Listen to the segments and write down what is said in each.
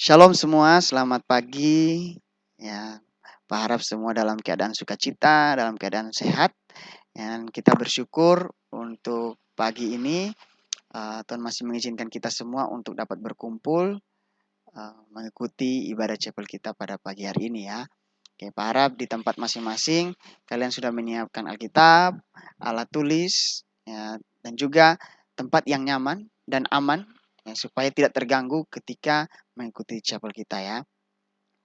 Shalom semua, selamat pagi. Ya, Pak harap semua dalam keadaan sukacita, dalam keadaan sehat. Dan kita bersyukur untuk pagi ini Tuhan masih mengizinkan kita semua untuk dapat berkumpul mengikuti ibadah chapel kita pada pagi hari ini ya. Oke, Pak harap di tempat masing-masing kalian sudah menyiapkan Alkitab, alat tulis, ya, dan juga tempat yang nyaman dan aman ya, supaya tidak terganggu ketika mengikuti chapel kita ya.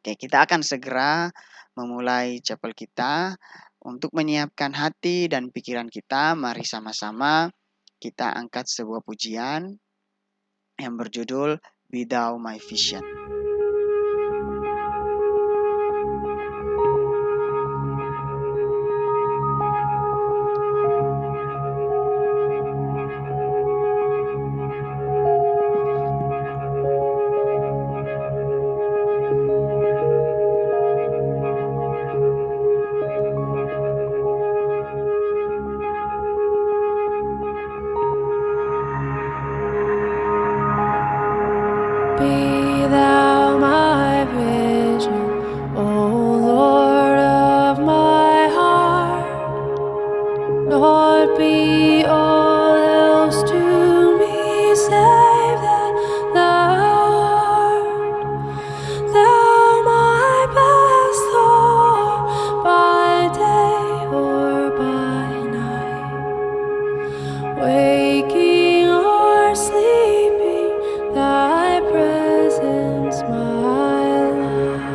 Oke, kita akan segera memulai chapel kita. Untuk menyiapkan hati dan pikiran kita, mari sama-sama kita angkat sebuah pujian yang berjudul Be Thou My Vision. Be thou my vision, O Lord of my heart, nor be all else to me save that thou art. Thou my best Lord, by day or by night, waking or sleeping, thy presence my life.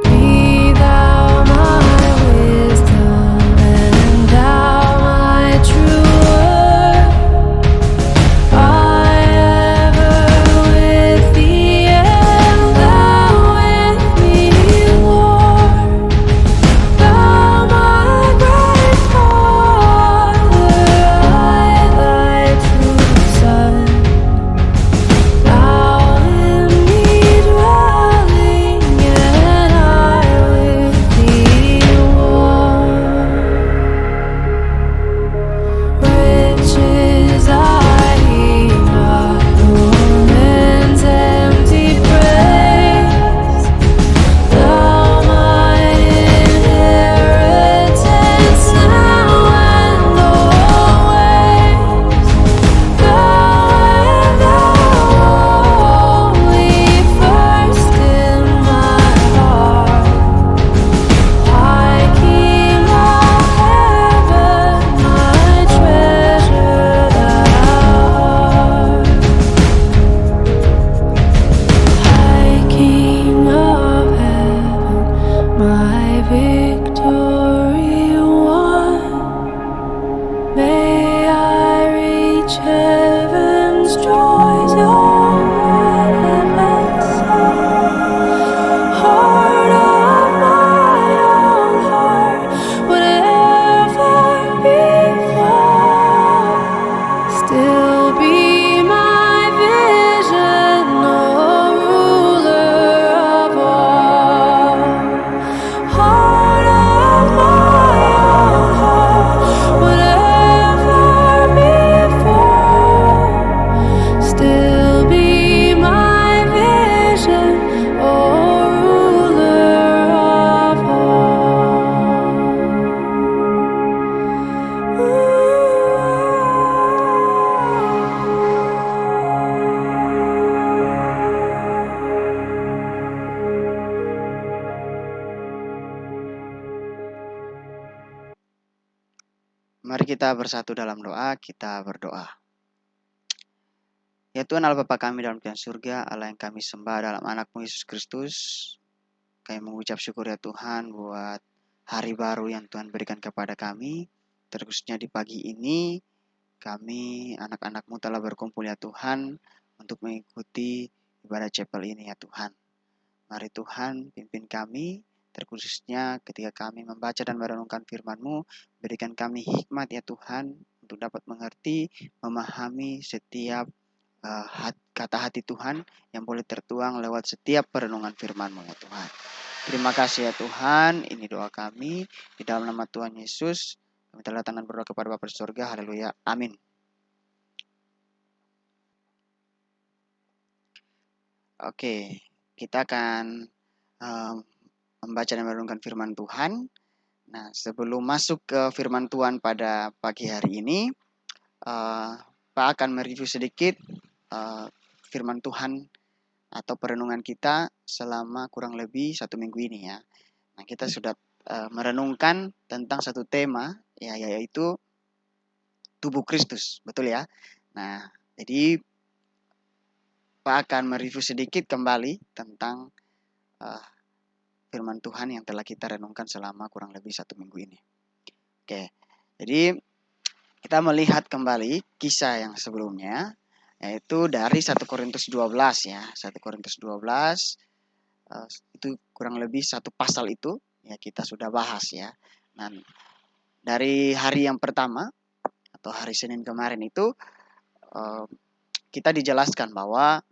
Be thou my wisdom, and thou my true word. I ever with thee, and thou with me, Lord. Thou my great Father, I thy true Son. Thou in me dwelling, and I with thee one. Riches I heap not, nor men's empty praise. Thou mine inheritance now and always. Thou and thou only first in my heart. High King of heaven, my treasure thou art. High King of heaven, my victory won. May I reach heaven's joys, your limitless sun. Heart of my own heart, whatever befall, still be my vision, O ruler of all. Heart of my own heart, whatever befall, still be my vision, O ruler of Mari kita bersatu dalam doa, kita berdoa. Ya Tuhan Allah Bapa kami dalam Tuhan surga, Allah yang kami sembah dalam anak-Mu Yesus Kristus. Kami mengucap syukur ya Tuhan buat hari baru yang Tuhan berikan kepada kami. Terkhususnya di pagi ini, kami anak-anak-Mu telah berkumpul ya Tuhan untuk mengikuti ibadah chapel ini ya Tuhan. Mari Tuhan pimpin kami, terkhususnya ketika kami membaca dan merenungkan firman-Mu, berikan kami hikmat ya Tuhan untuk dapat mengerti, memahami setiap kata hati Tuhan yang boleh tertuang lewat setiap perenungan firman-Mu ya Tuhan. Terima kasih ya Tuhan, ini doa kami di dalam nama Tuhan Yesus. Kami telah tangan berdoa kepada Bapa di surga. Haleluya. Amin. Oke, kita akan membaca dan merenungkan firman Tuhan. Nah, sebelum masuk ke firman Tuhan pada pagi hari ini, Pak akan mereview sedikit firman Tuhan atau perenungan kita selama kurang lebih 1 minggu ini ya. Nah, kita sudah merenungkan tentang satu tema ya, yaitu tubuh Kristus, betul ya. Nah, jadi Pak akan mereview sedikit kembali tentang firman Tuhan yang telah kita renungkan selama kurang lebih 1 minggu ini. Oke, jadi kita melihat kembali kisah yang sebelumnya, yaitu dari 1 Korintus 12 ya. 1 Korintus 12 itu kurang lebih satu pasal itu ya kita sudah bahas ya. Nah, dari hari yang pertama atau hari Senin kemarin itu kita dijelaskan bahwa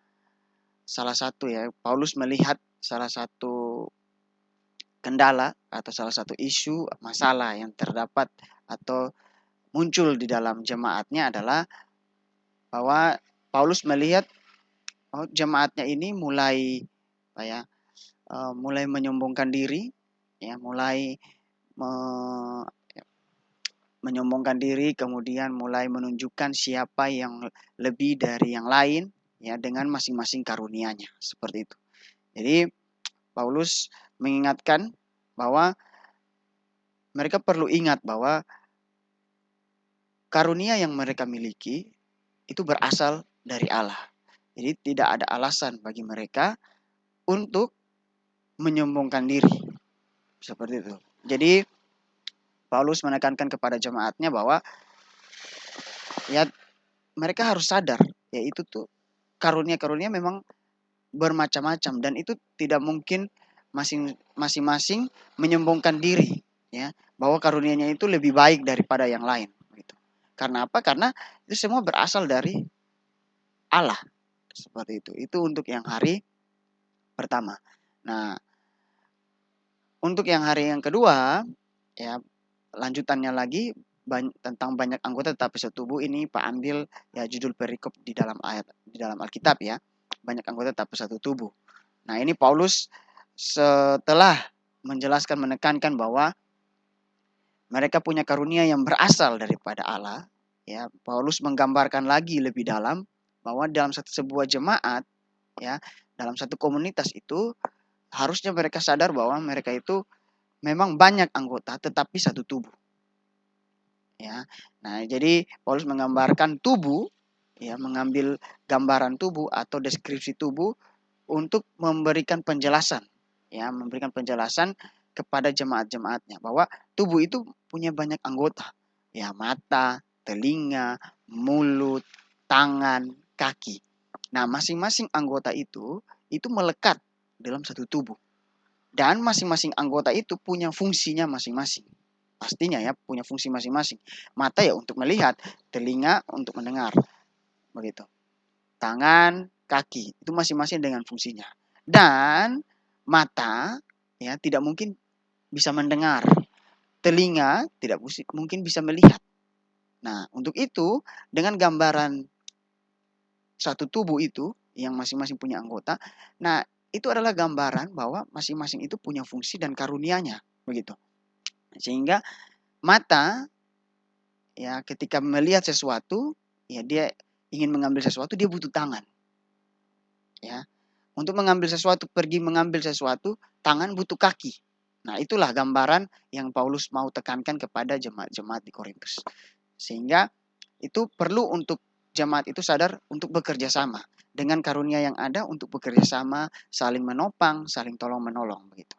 salah satu ya, Paulus melihat salah satu kendala atau salah satu isu masalah yang terdapat atau muncul di dalam jemaatnya adalah bahwa Paulus melihat jemaatnya ini mulai mulai menyombongkan diri ya, mulai menyombongkan diri, kemudian mulai menunjukkan siapa yang lebih dari yang lain ya dengan masing-masing karunianya, seperti itu. Jadi Paulus mengingatkan bahwa mereka perlu ingat bahwa karunia yang mereka miliki itu berasal dari Allah. Jadi tidak ada alasan bagi mereka untuk menyombongkan diri. Seperti itu. Jadi Paulus menekankan kepada jemaatnya bahwa ya mereka harus sadar yaitu tuh karunia-karunia memang bermacam-macam dan itu tidak mungkin masing-masing menyombongkan diri ya bahwa karunianya itu lebih baik daripada yang lain gitu. Karena apa? Karena itu semua berasal dari Allah. Seperti itu. Itu untuk yang hari pertama. Nah, untuk yang hari yang kedua ya lanjutannya lagi tentang banyak anggota tetapi setubuh, ini Pak ambil ya judul perikop di dalam Alkitab ya. Banyak anggota tapi satu tubuh. Nah, ini Paulus setelah menjelaskan menekankan bahwa mereka punya karunia yang berasal daripada Allah, ya. Paulus menggambarkan lagi lebih dalam bahwa dalam sebuah jemaat ya, dalam satu komunitas itu harusnya mereka sadar bahwa mereka itu memang banyak anggota tetapi satu tubuh. Ya. Nah, jadi Paulus menggambarkan tubuh ya, mengambil gambaran tubuh atau deskripsi tubuh untuk memberikan penjelasan ya, memberikan penjelasan kepada jemaat-jemaatnya bahwa tubuh itu punya banyak anggota. Ya, mata, telinga, mulut, tangan, kaki. Nah, masing-masing anggota itu melekat dalam satu tubuh. Dan masing-masing anggota itu punya fungsinya masing-masing. Pastinya ya, punya fungsi masing-masing. Mata ya untuk melihat, telinga untuk mendengar. Begitu. Tangan, kaki, itu masing-masing dengan fungsinya. Dan mata ya tidak mungkin bisa mendengar. Telinga tidak mungkin bisa melihat. Nah, untuk itu dengan gambaran satu tubuh itu yang masing-masing punya anggota, nah itu adalah gambaran bahwa masing-masing itu punya fungsi dan karunianya, begitu. Sehingga mata ya ketika melihat sesuatu, ya dia ingin mengambil sesuatu, dia butuh tangan. Ya. Untuk mengambil sesuatu, pergi mengambil sesuatu, tangan butuh kaki. Nah, itulah gambaran yang Paulus mau tekankan kepada jemaat-jemaat di Korintus. Sehingga itu perlu untuk jemaat itu sadar untuk bekerja sama dengan karunia yang ada, untuk bekerja sama, saling menopang, saling tolong-menolong begitu.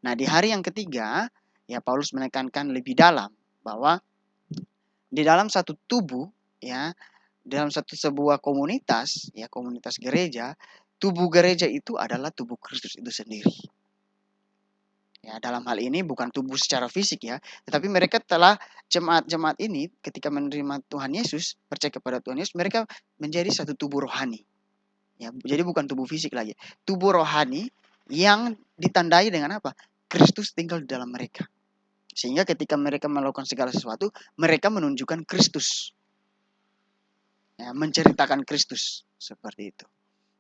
Nah, di hari yang ketiga, ya Paulus menekankan lebih dalam bahwa di dalam satu tubuh ya, dalam sebuah komunitas, ya komunitas gereja, tubuh gereja itu adalah tubuh Kristus itu sendiri. Ya, dalam hal ini bukan tubuh secara fisik ya, tetapi mereka telah jemaat-jemaat ini ketika menerima Tuhan Yesus, percaya kepada Tuhan Yesus, mereka menjadi satu tubuh rohani. Ya, jadi bukan tubuh fisik lagi, tubuh rohani yang ditandai dengan apa? Kristus tinggal di dalam mereka. Sehingga ketika mereka melakukan segala sesuatu, mereka menunjukkan Kristus. Ya, menceritakan Kristus seperti itu.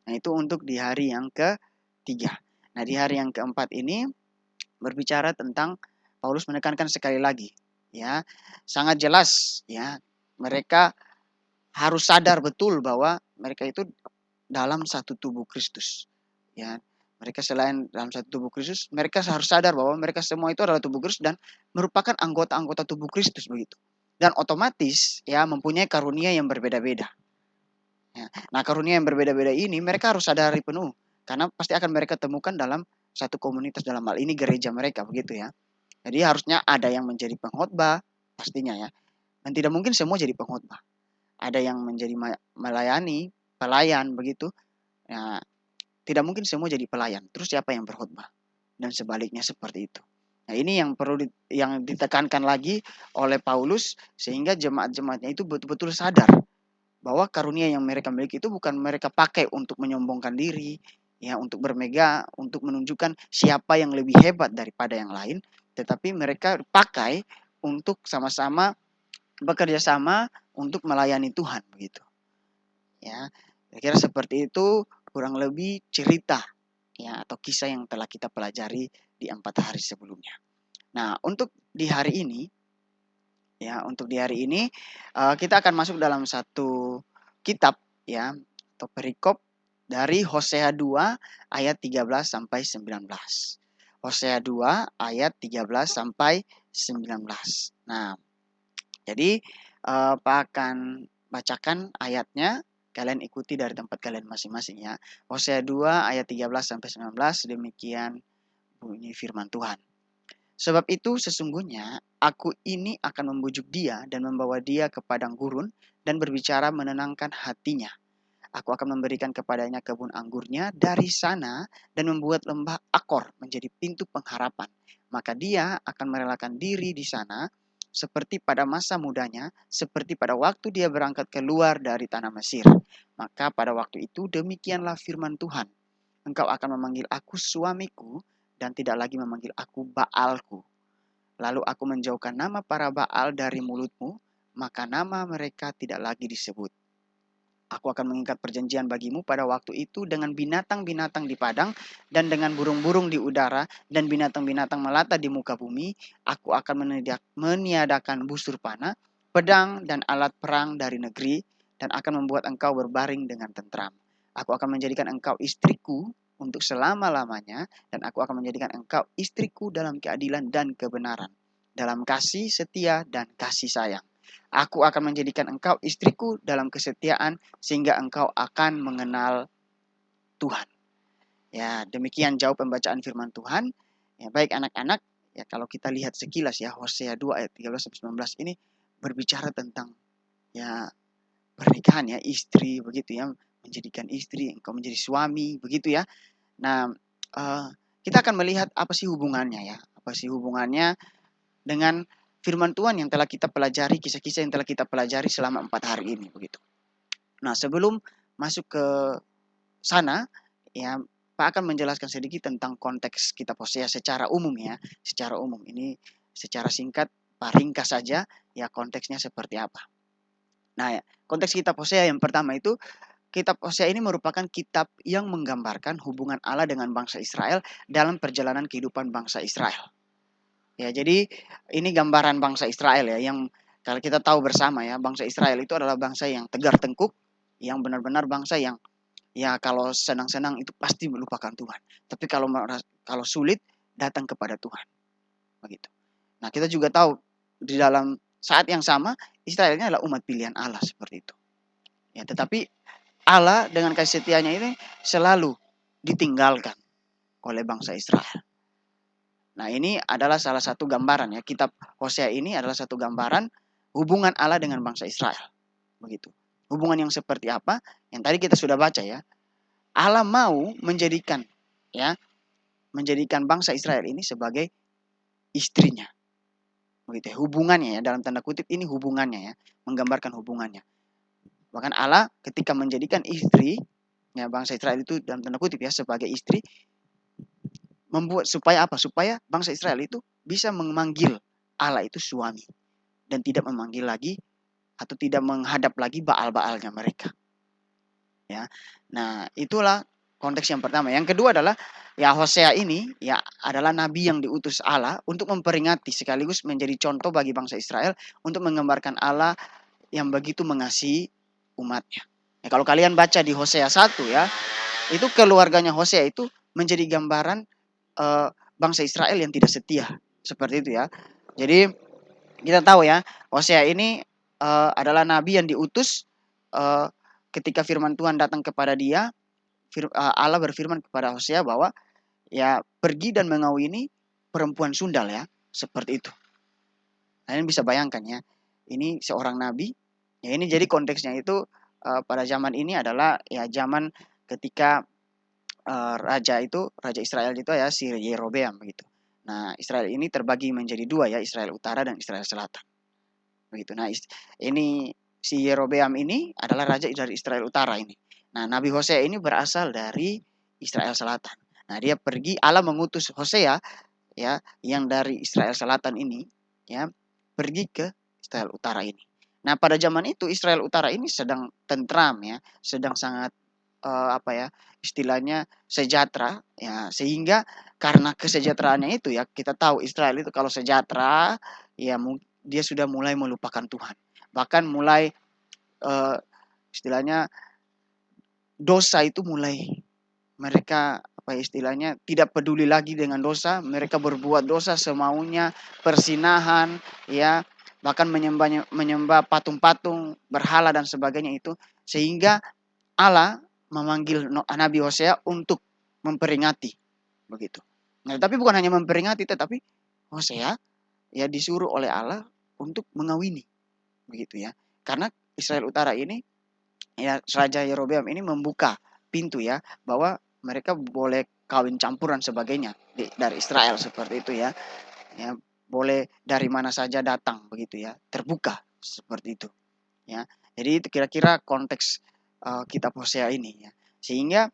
Nah, itu untuk di hari yang ketiga. Nah, di hari yang keempat ini berbicara tentang Paulus menekankan sekali lagi, ya, sangat jelas, ya, mereka harus sadar betul bahwa mereka itu dalam satu tubuh Kristus, ya. Mereka selain dalam satu tubuh Kristus, mereka harus sadar bahwa mereka semua itu adalah tubuh Kristus dan merupakan anggota-anggota tubuh Kristus begitu. Dan otomatis ya mempunyai karunia yang berbeda-beda. Ya. Nah, karunia yang berbeda-beda ini mereka harus sadari penuh karena pasti akan mereka temukan dalam satu komunitas, dalam hal ini gereja mereka begitu ya. Jadi harusnya ada yang menjadi pengkhotbah pastinya ya. Dan tidak mungkin semua jadi pengkhotbah. Ada yang menjadi melayani, pelayan begitu. Ya, tidak mungkin semua jadi pelayan. Terus siapa yang berkhotbah? Dan sebaliknya seperti itu. Nah, ini yang perlu yang ditekankan lagi oleh Paulus sehingga jemaat-jemaatnya itu betul-betul sadar bahwa karunia yang mereka miliki itu bukan mereka pakai untuk menyombongkan diri, ya, untuk bermegah, untuk menunjukkan siapa yang lebih hebat daripada yang lain, tetapi mereka pakai untuk sama-sama bekerja sama untuk melayani Tuhan begitu. Ya, kira-kira seperti itu kurang lebih cerita ya atau kisah yang telah kita pelajari di 4 hari sebelumnya. Nah, untuk di hari ini ya, untuk di hari ini kita akan masuk dalam satu kitab ya atau perikop dari Hosea 2 ayat 13 sampai 19. Hosea 2 ayat 13 sampai 19. Nah, jadi Pak akan bacakan ayatnya, kalian ikuti dari tempat kalian masing-masing ya. Hosea 2 ayat 13 sampai 19 demikian bunyi firman Tuhan. Sebab itu sesungguhnya aku ini akan membujuk dia dan membawa dia ke padang gurun dan berbicara menenangkan hatinya. Aku akan memberikan kepadanya kebun anggurnya dari sana dan membuat lembah Akor menjadi pintu pengharapan. Maka dia akan merelakan diri di sana seperti pada masa mudanya, seperti pada waktu dia berangkat keluar dari tanah Mesir. Maka pada waktu itu demikianlah firman Tuhan. Engkau akan memanggil aku suamiku dan tidak lagi memanggil aku Baalku. Lalu aku menjauhkan nama para Baal dari mulutmu, maka nama mereka tidak lagi disebut. Aku akan mengikat perjanjian bagimu pada waktu itu dengan binatang-binatang di padang dan dengan burung-burung di udara dan binatang-binatang melata di muka bumi. Aku akan meniadakan busur panah, pedang dan alat perang dari negeri dan akan membuat engkau berbaring dengan tentram. Aku akan menjadikan engkau istriku untuk selama-lamanya dan aku akan menjadikan engkau istriku dalam keadilan dan kebenaran, dalam kasih setia dan kasih sayang. Aku akan menjadikan engkau istriku dalam kesetiaan sehingga engkau akan mengenal Tuhan. Ya, demikian jauh pembacaan firman Tuhan. Ya, baik anak-anak, ya kalau kita lihat sekilas ya Hosea 2 ayat 13 sampai 19 ini berbicara tentang ya pernikahan ya, istri begitu ya, menjadikan istri, engkau menjadi suami begitu ya. Nah, kita akan melihat apa sih hubungannya ya? Apa sih hubungannya dengan firman Tuhan yang telah kita pelajari, kisah-kisah yang telah kita pelajari selama 4 hari ini begitu. Nah, sebelum masuk ke sana, ya Pak akan menjelaskan sedikit tentang konteks kitab Hosea secara umum ya, secara umum. Ini secara singkat, Pak ringkas saja ya konteksnya seperti apa. Nah, ya, konteks kitab Hosea yang pertama itu, kitab Hosea ini merupakan kitab yang menggambarkan hubungan Allah dengan bangsa Israel dalam perjalanan kehidupan bangsa Israel. Ya, jadi ini gambaran bangsa Israel ya, yang kalau kita tahu bersama ya, bangsa Israel itu adalah bangsa yang tegar tengkuk, yang benar-benar bangsa yang ya kalau senang-senang itu pasti melupakan Tuhan. Tapi kalau sulit datang kepada Tuhan. Begitu. Nah, kita juga tahu di dalam saat yang sama Israel ini adalah umat pilihan Allah seperti itu. Ya, tetapi Allah dengan kasih setianya ini selalu ditinggalkan oleh bangsa Israel. Nah, ini adalah salah satu gambaran ya. Kitab Hosea ini adalah satu gambaran hubungan Allah dengan bangsa Israel. Begitu. Hubungan yang seperti apa? Yang tadi kita sudah baca ya. Allah mau menjadikan ya, menjadikan bangsa Israel ini sebagai istrinya. Begitu ya. Hubungannya ya, dalam tanda kutip ini hubungannya ya, menggambarkan hubungannya. Bahkan Allah ketika menjadikan istri ya bangsa Israel itu dalam tanda kutip ya sebagai istri, membuat supaya apa? Supaya bangsa Israel itu bisa memanggil Allah itu suami dan tidak memanggil lagi atau tidak menghadap lagi Baal-Baalnya mereka. Ya. Nah, itulah konteks yang pertama. Yang kedua adalah ya Hosea ini ya adalah nabi yang diutus Allah untuk memperingati sekaligus menjadi contoh bagi bangsa Israel untuk menggambarkan Allah yang begitu mengasihi umatnya. Ya, kalau kalian baca di Hosea 1 ya, itu keluarganya Hosea itu menjadi gambaran bangsa Israel yang tidak setia. Seperti itu ya. Jadi kita tahu ya, Hosea ini adalah nabi yang diutus ketika firman Tuhan datang kepada dia. Allah berfirman kepada Hosea bahwa ya pergi dan mengawini perempuan sundal ya, seperti itu. Kalian bisa bayangkan ya, ini seorang nabi. Ya ini jadi konteksnya itu pada zaman ini adalah ya zaman ketika raja Israel itu ya si Yerobeam begitu. Nah, Israel ini terbagi menjadi dua ya, Israel Utara dan Israel Selatan. Begitu. Nah, ini si Yerobeam ini adalah raja dari Israel Utara ini. Nah, Nabi Hosea ini berasal dari Israel Selatan. Nah, dia pergi, Allah mengutus Hosea ya yang dari Israel Selatan ini ya pergi ke Israel Utara ini. Nah, pada zaman itu Israel Utara ini sedang tentram ya, sedang sangat istilahnya sejahtera ya, sehingga karena kesejahteraannya itu ya kita tahu Israel itu kalau sejahtera ya dia sudah mulai melupakan Tuhan, bahkan mulai istilahnya dosa itu mulai mereka istilahnya tidak peduli lagi dengan dosa, mereka berbuat dosa semaunya, persinahan ya, bahkan menyembah patung-patung, berhala dan sebagainya itu, sehingga Allah memanggil Nabi Hosea untuk memperingati begitu. Nah, tapi bukan hanya memperingati tetapi Hosea ya disuruh oleh Allah untuk mengawini begitu ya. Karena Israel Utara ini ya Raja Yerobeam ini membuka pintu ya bahwa mereka boleh kawin campuran sebagainya dari Israel seperti itu ya. Ya, boleh dari mana saja datang begitu ya. Terbuka seperti itu. Ya. Jadi itu kira-kira konteks kitab Hosea ini ya. Sehingga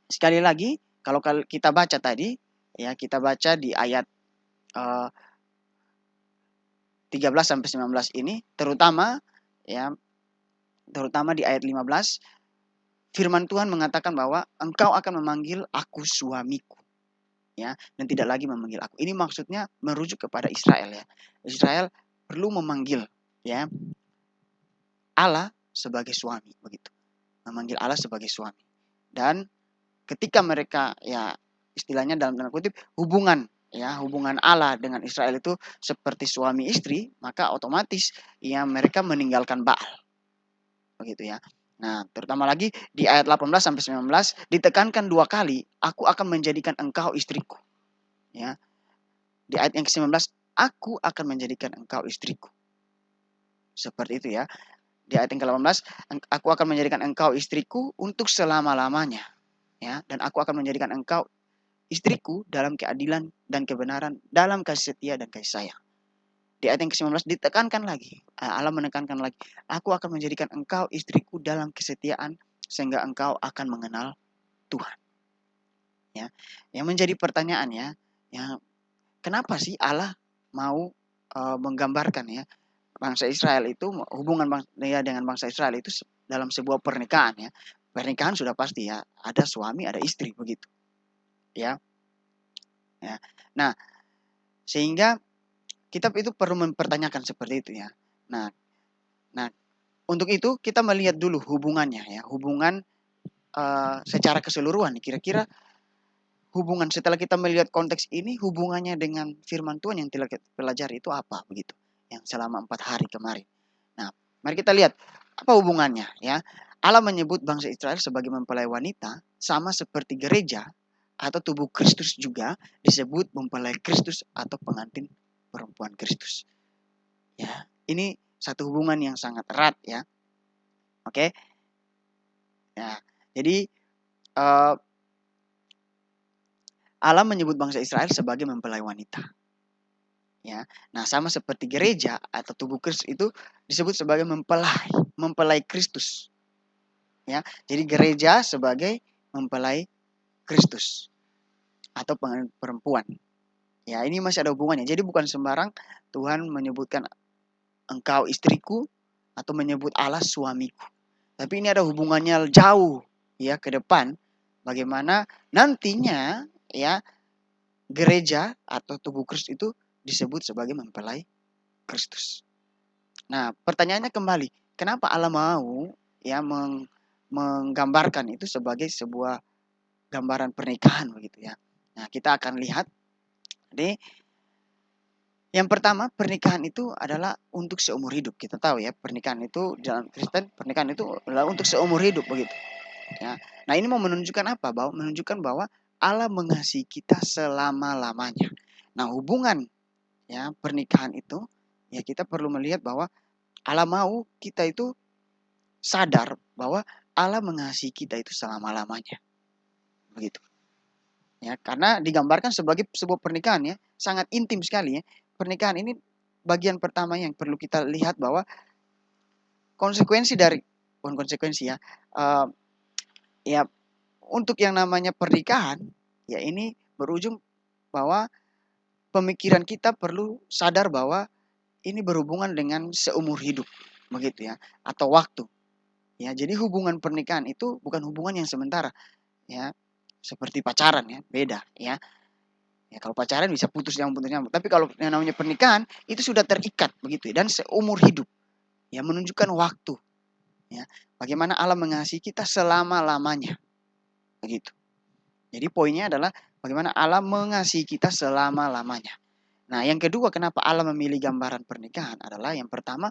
sekali lagi kalau kita baca tadi ya kita baca di ayat 13 sampai 19 ini terutama di ayat 15 firman Tuhan mengatakan bahwa engkau akan memanggil aku suamiku ya dan tidak lagi memanggil aku. Ini maksudnya merujuk kepada Israel ya. Israel perlu memanggil ya Allah sebagai suami begitu. Memanggil Allah sebagai suami. Dan ketika mereka ya istilahnya dalam tanda kutip hubungan Allah dengan Israel itu seperti suami istri, maka otomatis ya mereka meninggalkan Baal. Begitu ya. Nah, terutama lagi di ayat 18 sampai 19 ditekankan dua kali, aku akan menjadikan engkau istriku. Ya. Di ayat yang ke-19, aku akan menjadikan engkau istriku. Seperti itu ya. Di ayat yang ke-18, aku akan menjadikan engkau istriku untuk selama-lamanya. Ya, dan aku akan menjadikan engkau istriku dalam keadilan dan kebenaran, dalam kasih setia dan kasih sayang. Di ayat yang ke-19 ditekankan lagi. Allah menekankan lagi. Aku akan menjadikan engkau istriku dalam kesetiaan sehingga engkau akan mengenal Tuhan. Ya, yang menjadi pertanyaan ya, kenapa sih Allah mau menggambarkan ya bangsa Israel itu hubungan dengan bangsa Israel itu dalam sebuah pernikahan ya. Pernikahan sudah pasti ya, ada suami, ada istri begitu. Ya. Ya. Nah, sehingga kitab itu perlu mempertanyakan seperti itu ya. Nah, untuk itu kita melihat dulu hubungannya ya, hubungan secara keseluruhan. Kira-kira hubungan setelah kita melihat konteks ini, hubungannya dengan firman Tuhan yang telah kita pelajari itu apa begitu, yang selama 4 hari kemarin. Nah, mari kita lihat apa hubungannya ya. Allah menyebut bangsa Israel sebagai mempelai wanita sama seperti gereja atau tubuh Kristus juga disebut mempelai Kristus atau pengantin perempuan Kristus. Ya, ini satu hubungan yang sangat erat ya. Oke. Ya, jadi Allah menyebut bangsa Israel sebagai mempelai wanita. Ya. Nah, sama seperti gereja atau tubuh Kristus itu disebut sebagai mempelai Kristus. Ya. Jadi gereja sebagai mempelai Kristus atau pengantin perempuan. Ya, ini masih ada hubungannya. Jadi bukan sembarang Tuhan menyebutkan engkau istriku atau menyebut Allah suamiku. Tapi ini ada hubungannya jauh ya ke depan, bagaimana nantinya ya gereja atau tubuh Kristus itu disebut sebagai mempelai Kristus. Nah, pertanyaannya kembali, kenapa Allah mau ya menggambarkan itu sebagai sebuah gambaran pernikahan begitu ya. Nah, kita akan lihat. Jadi yang pertama, pernikahan itu adalah untuk seumur hidup. Kita tahu ya, pernikahan itu dalam Kristen, pernikahan itu adalah untuk seumur hidup begitu. Ya. Nah, ini mau menunjukkan apa? Bahwa menunjukkan bahwa Allah mengasihi kita selama-lamanya. Nah, hubungan ya pernikahan itu ya kita perlu melihat bahwa Allah mau kita itu sadar bahwa Allah mengasihi kita itu selama-lamanya. Begitu. Ya, karena digambarkan sebagai sebuah pernikahan ya, sangat intim sekali ya. Pernikahan ini bagian pertama yang perlu kita lihat bahwa konsekuensi dari bukan konsekuensi ya. Ya untuk yang namanya pernikahan ya ini berujung bahwa pemikiran kita perlu sadar bahwa ini berhubungan dengan seumur hidup begitu ya atau waktu. Ya, jadi hubungan pernikahan itu bukan hubungan yang sementara ya. Seperti pacaran ya, beda ya. Ya kalau pacaran bisa putus nyambung. Tapi kalau yang namanya pernikahan itu sudah terikat begitu ya, dan seumur hidup. Ya menunjukkan waktu. Ya, bagaimana Allah mengasihi kita selama-lamanya. Begitu. Jadi poinnya adalah bagaimana Allah mengasihi kita selama-lamanya. Nah, yang kedua kenapa Allah memilih gambaran pernikahan adalah yang pertama,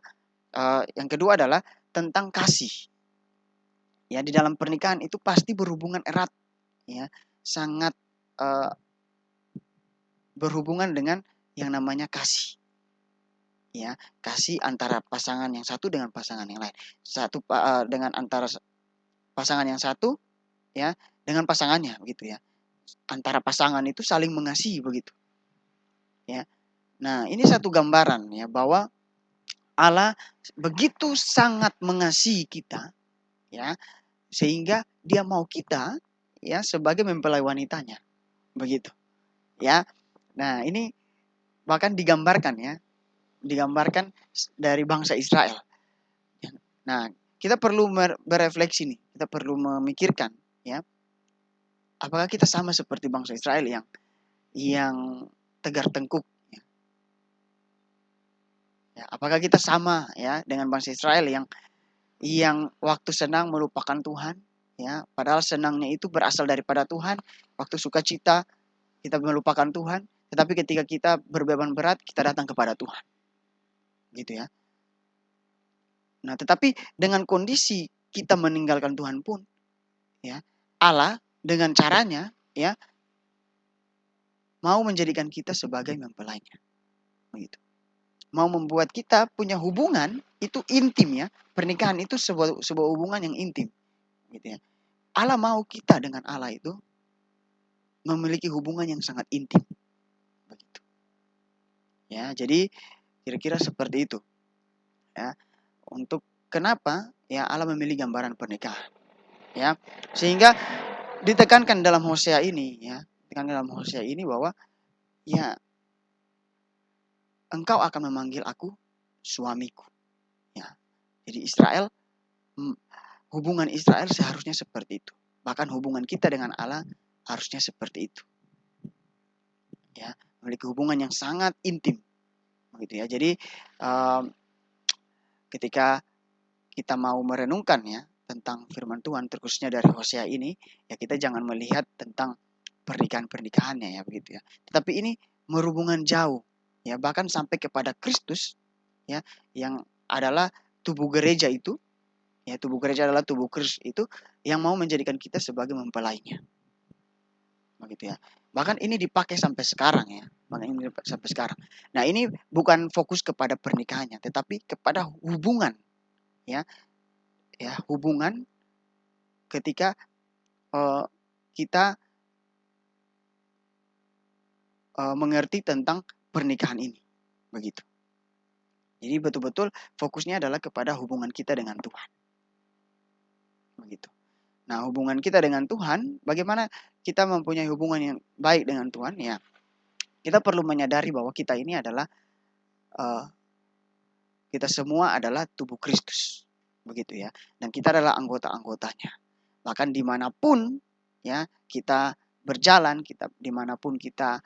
yang kedua adalah tentang kasih. Ya, di dalam pernikahan itu pasti berhubungan erat, ya, sangat berhubungan dengan yang namanya kasih. Ya, kasih antara pasangan yang satu dengan pasangan yang lain. Dengan antara pasangan yang satu, ya, dengan pasangannya, begitu ya. Antara pasangan itu saling mengasihi begitu. Ya. Nah, ini satu gambaran ya bahwa Allah begitu sangat mengasihi kita, ya, sehingga Dia mau kita ya sebagai mempelai wanitanya. Begitu. Ya. Nah, ini bahkan digambarkan dari bangsa Israel. Nah, kita perlu berefleksi nih, kita perlu memikirkan ya, apakah kita sama seperti bangsa Israel yang tegar tengkuk ya. Ya, apakah kita sama ya dengan bangsa Israel yang waktu senang melupakan Tuhan ya, padahal senangnya itu berasal daripada Tuhan, waktu sukacita kita melupakan Tuhan, tetapi ketika kita berbeban berat kita datang kepada Tuhan. Gitu ya. Nah, tetapi dengan kondisi kita meninggalkan Tuhan pun ya, Allah dengan caranya ya mau menjadikan kita sebagai mempelainya. Begitu. Mau membuat kita punya hubungan itu intim ya. Pernikahan itu sebuah hubungan yang intim. Gitu ya. Allah mau kita dengan Allah itu memiliki hubungan yang sangat intim. Begitu. Ya, jadi kira-kira seperti itu. Ya. Untuk kenapa ya Allah memilih gambaran pernikahan. Ya. Sehingga ditekankan dalam Hosea ini ya, bahwa ya engkau akan memanggil aku suamiku. Ya. Jadi hubungan Israel seharusnya seperti itu. Bahkan hubungan kita dengan Allah harusnya seperti itu. Ya, memiliki hubungan yang sangat intim. Begitu ya. Jadi ketika kita mau merenungkan ya tentang firman Tuhan terkhususnya dari Hosea ini, ya kita jangan melihat tentang pernikahannya ya begitu ya. Tetapi ini berhubungan jauh ya bahkan sampai kepada Kristus ya yang adalah tubuh gereja itu ya, tubuh gereja adalah tubuh Kristus itu yang mau menjadikan kita sebagai mempelainya. Begitu ya. Bahkan ini dipakai sampai sekarang ya. Sampai sekarang. Nah, ini bukan fokus kepada pernikahannya tetapi kepada hubungan ya. Ya, hubungan ketika kita mengerti tentang pernikahan ini. Begitu. Jadi betul-betul fokusnya adalah kepada hubungan kita dengan Tuhan. Begitu. Nah, hubungan kita dengan Tuhan, bagaimana kita mempunyai hubungan yang baik dengan Tuhan? Ya, kita perlu menyadari bahwa kita ini adalah kita semua adalah tubuh Kristus, begitu ya. Dan kita adalah anggota-anggotanya. Bahkan dimanapun ya kita berjalan, kita dimanapun kita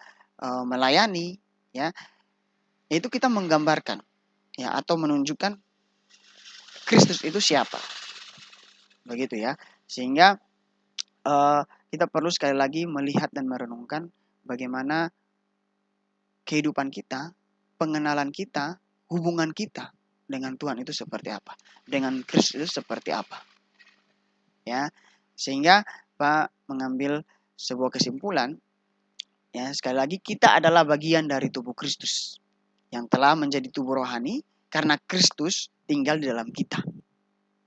melayani, ya itu kita menggambarkan ya atau menunjukkan Kristus itu siapa, begitu ya. Sehingga kita perlu sekali lagi melihat dan merenungkan bagaimana kehidupan kita, pengenalan kita, hubungan kita dengan Tuhan itu seperti apa, dengan Kristus itu seperti apa, ya. Sehingga Pak mengambil sebuah kesimpulan, ya sekali lagi kita adalah bagian dari tubuh Kristus yang telah menjadi tubuh rohani karena Kristus tinggal di dalam kita,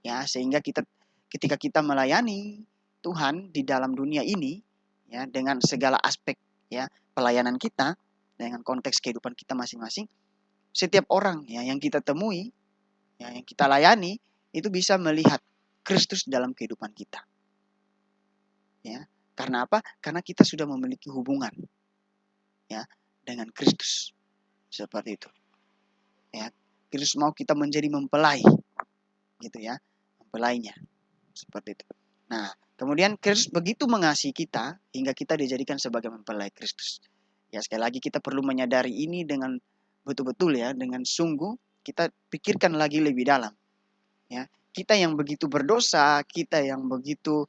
ya. Sehingga kita ketika kita melayani Tuhan di dalam dunia ini, ya dengan segala aspek ya pelayanan kita, dengan konteks kehidupan kita masing-masing, setiap orang ya yang kita temui, ya, yang kita layani itu bisa melihat Kristus dalam kehidupan kita. Ya, karena apa? Karena kita sudah memiliki hubungan ya dengan Kristus. Seperti itu. Ya, Kristus mau kita menjadi mempelai. Gitu ya. Mempelainya. Seperti itu. Nah, kemudian Kristus begitu mengasihi kita hingga kita dijadikan sebagai mempelai Kristus. Ya, sekali lagi kita perlu menyadari ini dengan betul-betul ya, dengan sungguh kita pikirkan lagi lebih dalam. Ya, kita yang begitu berdosa, kita yang begitu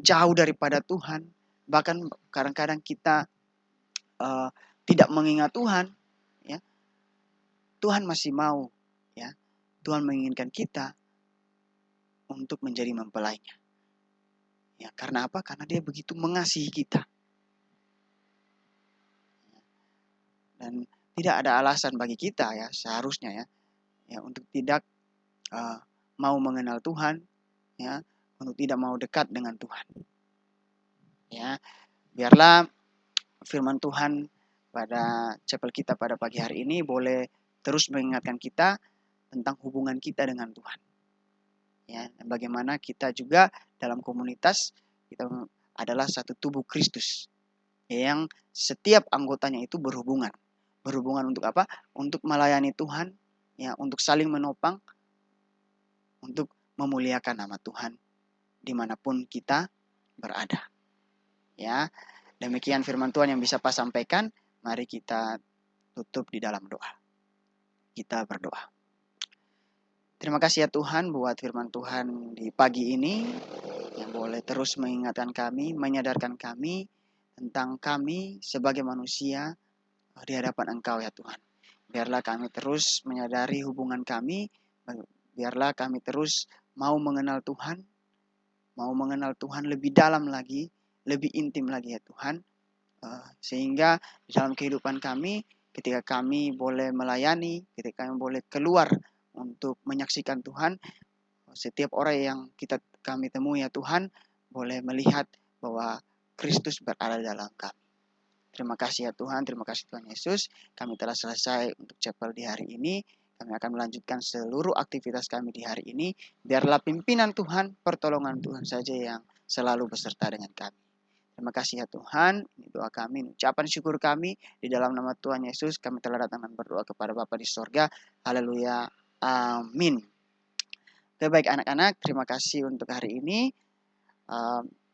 jauh daripada Tuhan, bahkan kadang-kadang kita tidak mengingat Tuhan, ya Tuhan masih mau, ya Tuhan menginginkan kita untuk menjadi mempelainya. Ya, karena apa? Karena Dia begitu mengasihi kita. Dan tidak ada alasan bagi kita ya seharusnya ya untuk tidak mau mengenal Tuhan, ya untuk tidak mau dekat dengan Tuhan. Ya, biarlah firman Tuhan pada chapel kita pada pagi hari ini boleh terus mengingatkan kita tentang hubungan kita dengan Tuhan. Ya, dan bagaimana kita juga dalam komunitas kita adalah satu tubuh Kristus yang setiap anggotanya itu berhubungan. Berhubungan untuk apa? Untuk melayani Tuhan, ya, untuk saling menopang, untuk memuliakan nama Tuhan dimanapun kita berada. Ya, demikian firman Tuhan yang bisa Pak sampaikan. Mari kita tutup di dalam doa. Kita berdoa. Terima kasih ya Tuhan buat firman Tuhan di pagi ini yang boleh terus mengingatkan kami, menyadarkan kami tentang kami sebagai manusia di hadapan Engkau ya Tuhan. Biarlah kami terus menyadari hubungan kami, biarlah kami terus mau mengenal Tuhan lebih dalam lagi, lebih intim lagi ya Tuhan. Sehingga di dalam kehidupan kami, ketika kami boleh melayani, ketika kami boleh keluar untuk menyaksikan Tuhan, setiap orang yang kami temui ya Tuhan, boleh melihat bahwa Kristus berada dalam kami. Terima kasih ya Tuhan, terima kasih Tuhan Yesus. Kami telah selesai untuk chapel di hari ini. Kami akan melanjutkan seluruh aktivitas kami di hari ini. Biarlah pimpinan Tuhan, pertolongan Tuhan saja yang selalu beserta dengan kami. Terima kasih ya Tuhan, ini doa kami, ucapan syukur kami di dalam nama Tuhan Yesus. Kami telah datang dan berdoa kepada Bapa di sorga. Haleluya, amin. Oke baik anak-anak, terima kasih untuk hari ini.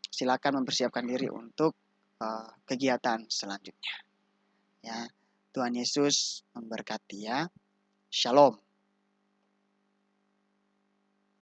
Silakan mempersiapkan diri untuk kegiatan selanjutnya. Ya, Tuhan Yesus memberkati ya. Shalom.